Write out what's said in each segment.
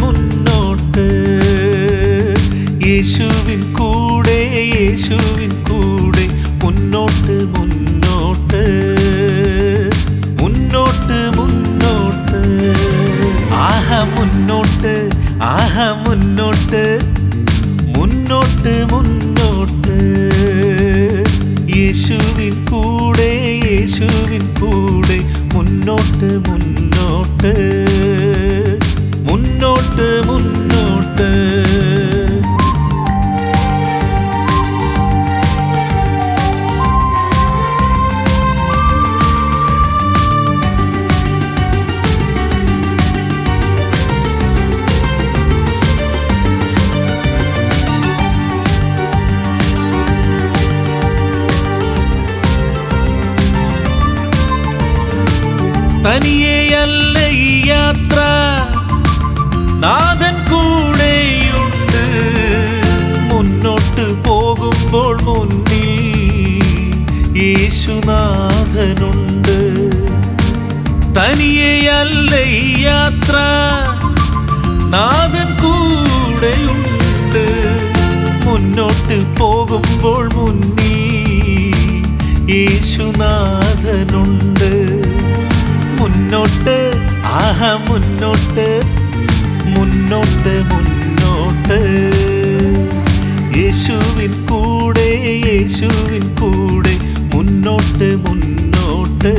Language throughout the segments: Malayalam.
മുന്നോട്ട് മുന്നോട്ട് യേശുവിൻ കൂടെ യേശുവിൻ കൂടെ മുന്നോട്ട് മുന്നോട്ട് മുന്നോട്ട് മുന്നോട്ട് ആഹാ മുന്നോട്ട് മുന്നോട്ട് മുന്നോട്ട് യേശുവിൻ കൂടെ യേശുവിൻ കൂടെ മുന്നോട്ട് മുന്നോട്ട് മുന്നോട്ട് മുന്നോട്ട് തനിയെയല്ല ഈ യാത്ര, നാഥൻ കൂടെയുണ്ട്. മുന്നോട്ട് പോകുമ്പോൾ മുന്നിൽ യേശുനാഥനുണ്ട്. തനിയെയല്ല ഈ യാത്ര, നാഥൻ കൂടെയുണ്ട്. മുന്നോട്ട് പോകുമ്പോൾ മുന്നിൽ യേശുനാഥനുണ്ട്. മുന്നോട്ട് മുന്നോട്ട് മുന്നോട്ട് മുന്നോട്ട് യേശുവിൻ കൂടെ യേശുവിൻ കൂടെ മുന്നോട്ട് മുന്നോട്ട്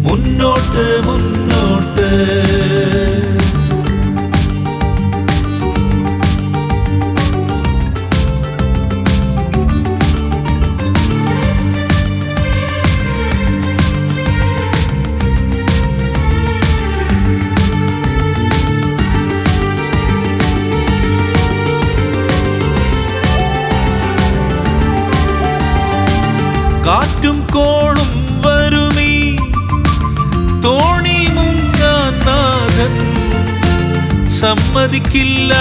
മുന്നോട്ട് മുന്നോട്ട് കാറ്റും കോളും വരുമീ തോണി മുങ്ങാൻ നാഥൻ സമ്മതിക്കില്ല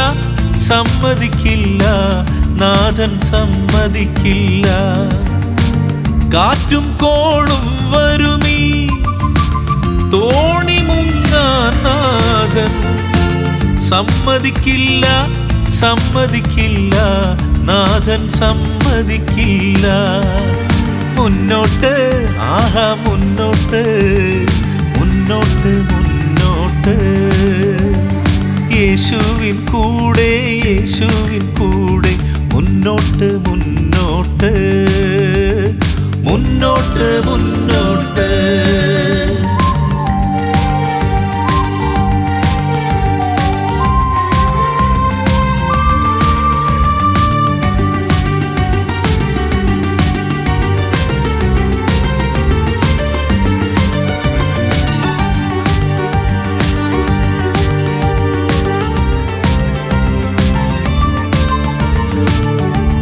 സമ്മതിക്കില്ല നാഥൻ സമ്മതിക്കില്ല. കാറ്റും കോളും വരുമീ തോണി മുങ്ങാൻ നാഥൻ സമ്മതിക്കില്ല സമ്മതിക്കില്ല നാഥൻ സമ്മതിക്കില്ല. മുന്നോട്ട് മുന്നോട്ട് മുന്നോട്ട് മുന്നോട്ട് യേശുവിൻ കൂടെ യേശുവിൻ കൂടെ മുന്നോട്ട് മുന്നോട്ട് മുന്നോട്ട് മുന്നോട്ട്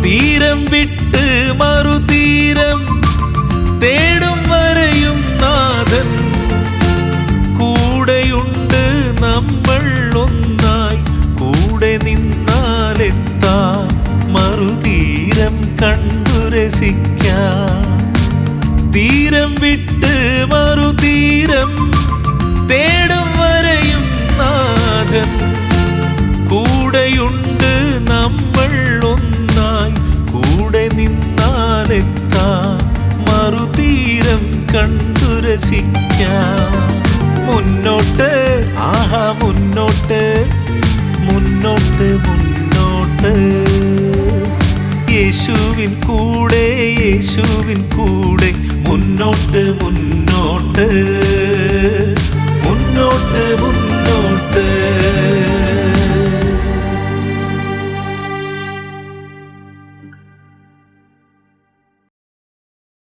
തീരം വിട്ട് മറുതീരം തേടും വരെയും നാഥൻ കൂടെയുണ്ട്. നമ്മൾ ഒന്നായി കൂടെ നിന്നാലെത്താം മറുതീരം കണ്ടു രസിക്കാം. തീരം വിട്ട് മറുതീരം തേടും വരെയും നാഥൻ കൂടെയുണ്ട്. നമ്മൾ ഒന്നായി കൂടെ നിന്നാലെത്താം മറുതീരം കണ്ടു രസിക്കാം. മുന്നോട്ട് മുന്നോട്ട് മുന്നോട്ട് മുന്നോട്ട് യേശുവിൻ കൂടെ യേശുവിൻ കൂടെ മുന്നോട്ട് മുന്നോട്ട് മുന്നോട്ട് മുന്നോട്ട്